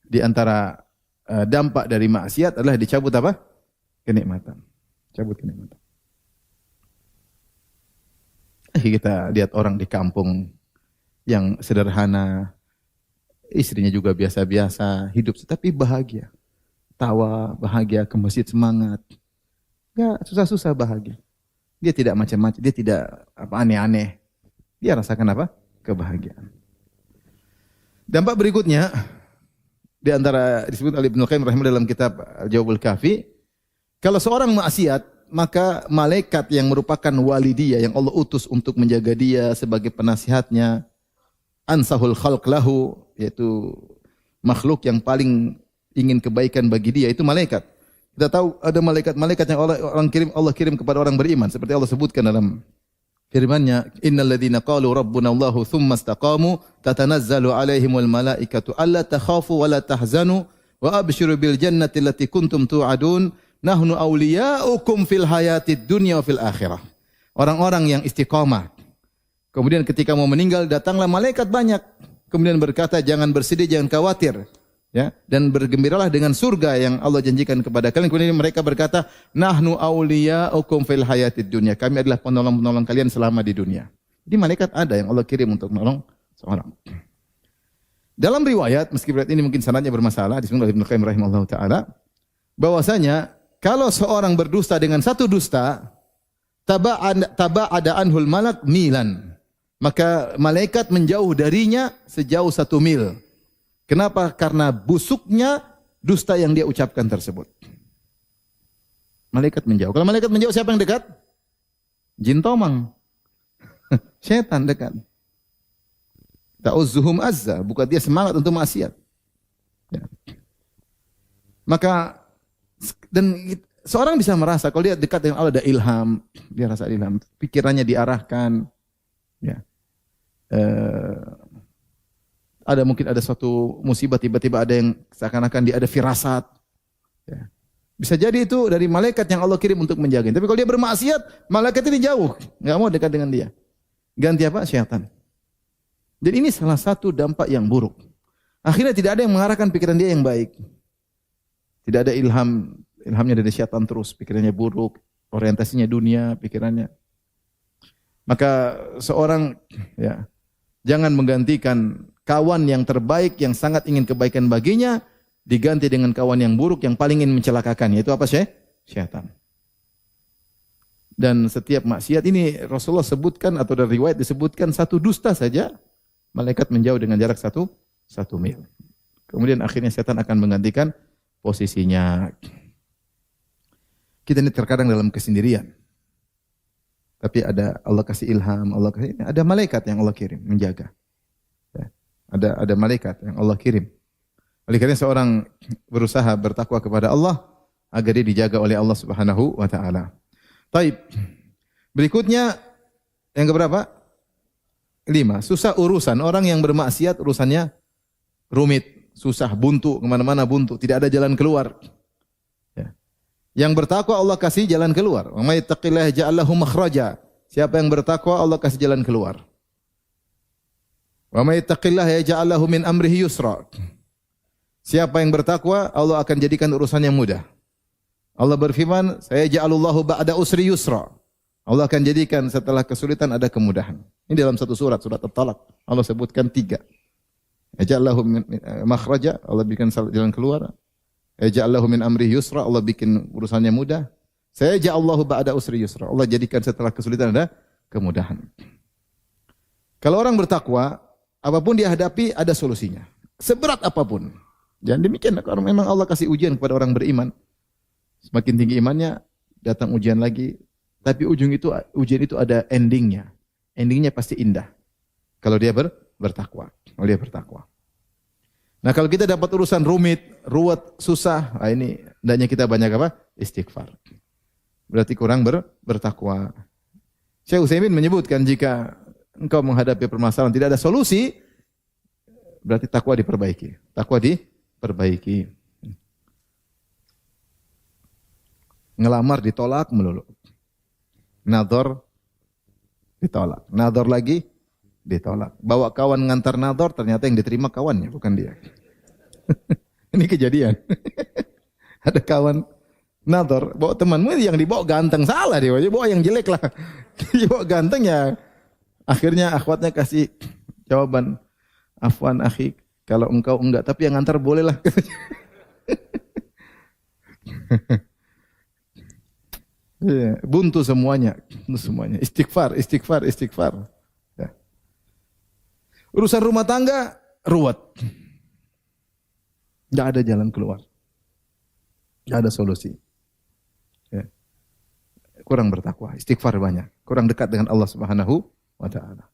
Di antara dampak dari maksiat adalah dicabut apa? Kenikmatan. Cabut kenikmatan. Kita lihat orang di kampung yang sederhana, istrinya juga biasa-biasa, hidup tapi bahagia. Tawa, bahagia, ke masjid semangat. Enggak susah-susah bahagia. Dia tidak macam-macam, dia tidak aneh-aneh. Dia rasakan apa? Kebahagiaan. Dampak berikutnya di antara disebut oleh Ibnu Qayyim rahimahullah dalam kitab Al-Jawabul Kafi, kalau seorang maksiat, maka malaikat yang merupakan wali dia yang Allah utus untuk menjaga dia sebagai penasihatnya, ansahul khalq lahu, yaitu makhluk yang paling ingin kebaikan bagi dia, itu malaikat. Kita tahu ada malaikat-malaikat yang Allah kirim kepada orang beriman, seperti Allah sebutkan dalam firman-Nya, innal ladzina qalu rabbuna Allahu tsumma istaqamu tatanazzalu alaihimul malaikatu alla takhafu wa la tahzanu wa abshiru bil jannati allati kuntum tu'adun nahnu awliya'ukum fil hayatid dunya wa fil akhirah. Orang-orang yang istiqamah. Kemudian ketika mau meninggal datanglah malaikat banyak. Kemudian berkata, jangan bersedih, jangan khawatir. Ya, dan bergembiralah dengan surga yang Allah janjikan kepada kalian. Kemudian mereka berkata, nahnu awliya'ukum fil hayatid dunya. Kami adalah penolong-penolong kalian selama di dunia. Jadi malaikat ada yang Allah kirim untuk menolong seorang. Dalam riwayat, meskipun ini mungkin sanadnya bermasalah, disebut oleh Ibnu Qayyim rahimahullah taala, bahwasanya kalau seorang berdusta dengan satu dusta, taba'ada anhul malak milan. Maka malaikat menjauh darinya sejauh 1 mil. Kenapa? Karena busuknya dusta yang dia ucapkan tersebut. Malaikat menjauh. Kalau malaikat menjauh, siapa yang dekat? Jin tomang. Setan dekat. Ta'uzzuhum azza. Bukan dia semangat untuk maksiat. Ya. Maka, dan seorang bisa merasa, kalau dia dekat dengan Allah ada ilham. Dia rasa ilham. Pikirannya diarahkan. Ya. Mungkin ada suatu musibah, tiba-tiba ada yang seakan-akan dia ada firasat. Ya. Bisa jadi itu dari malaikat yang Allah kirim untuk menjaga. Tapi kalau dia bermaksiat, malaikat ini jauh, nggak mau dekat dengan dia. Ganti apa? Syaitan. Jadi ini salah satu dampak yang buruk. Akhirnya tidak ada yang mengarahkan pikiran dia yang baik. Tidak ada ilhamnya dari syaitan terus, pikirannya buruk, orientasinya dunia, pikirannya. Maka seorang ya jangan menggantikan kawan yang terbaik yang sangat ingin kebaikan baginya diganti dengan kawan yang buruk yang paling ingin mencelakakan, yaitu apa sih? Syaitan. Dan setiap maksiat ini Rasulullah sebutkan atau dari riwayat disebutkan satu dusta saja malaikat menjauh dengan jarak 1 mil. Kemudian akhirnya syaitan akan menggantikan posisinya. Kita ini terkadang dalam kesendirian. Tapi ada Allah kasih ilham, ada malaikat yang Allah kirim menjaga. Ya. Ada malaikat yang Allah kirim. Oleh karena seorang berusaha bertakwa kepada Allah agar dia dijaga oleh Allah Subhanahu wa taala. Baik. Berikutnya yang keberapa? 5. Susah urusan. Orang yang bermaksiat urusannya rumit, susah, buntu, kemana-mana buntu, tidak ada jalan keluar. Ya. Yang bertakwa Allah kasih jalan keluar. Wa may yattaqillaha ja'al lahu makhraja. Siapa yang bertakwa Allah kasih jalan keluar. Wa may yattaqillaha yaj'al lahu min amrihi yusra. Siapa yang bertakwa Allah akan jadikan urusannya mudah. Allah berfirman, saya ja'alullahu ba'da usri yusra. Allah akan jadikan setelah kesulitan ada kemudahan. Ini dalam satu surat At-Talaq. Allah sebutkan 3. Yaj'al lahu makhraja, Allah berikan jalan keluar. Yaj'allahu min amri yusra, Allah bikin urusannya mudah. Saya ja'allahu ba'da usri yusra. Allah jadikan setelah kesulitan ada kemudahan. Kalau orang bertakwa, apapun dia hadapi ada solusinya. Seberat apapun. Jangan demikian kalau memang Allah kasih ujian kepada orang beriman. Semakin tinggi imannya, datang ujian lagi. Tapi ujian itu ada endingnya. Endingnya pasti indah. Kalau dia bertakwa. Kalau dia bertakwa. Nah kalau kita dapat urusan rumit, ruwet, susah, ini hendaknya kita banyak apa? Istighfar. Berarti kurang bertakwa. Syekh Utsaimin menyebutkan jika engkau menghadapi permasalahan tidak ada solusi, berarti takwa diperbaiki. Takwa diperbaiki. Ngelamar ditolak melulu. Nador ditolak. Nador lagi ditolak. Bawa kawan ngantar nador, ternyata yang diterima kawannya, bukan dia. Ini kejadian. Ada kawan nador, bawa temanmu yang dibawa ganteng, salah dia, bawa yang jelek lah. Dibawa ganteng ya. Akhirnya akhwatnya kasih jawaban, afwan akhi, kalau engkau enggak, tapi yang antar boleh lah. Buntu semuanya, Istighfar, istighfar, istighfar. Ya. Urusan rumah tangga ruwet. Enggak ada jalan keluar. Enggak ada solusi. Ya. Kurang bertakwa, istighfar banyak, kurang dekat dengan Allah Subhanahu wa taala.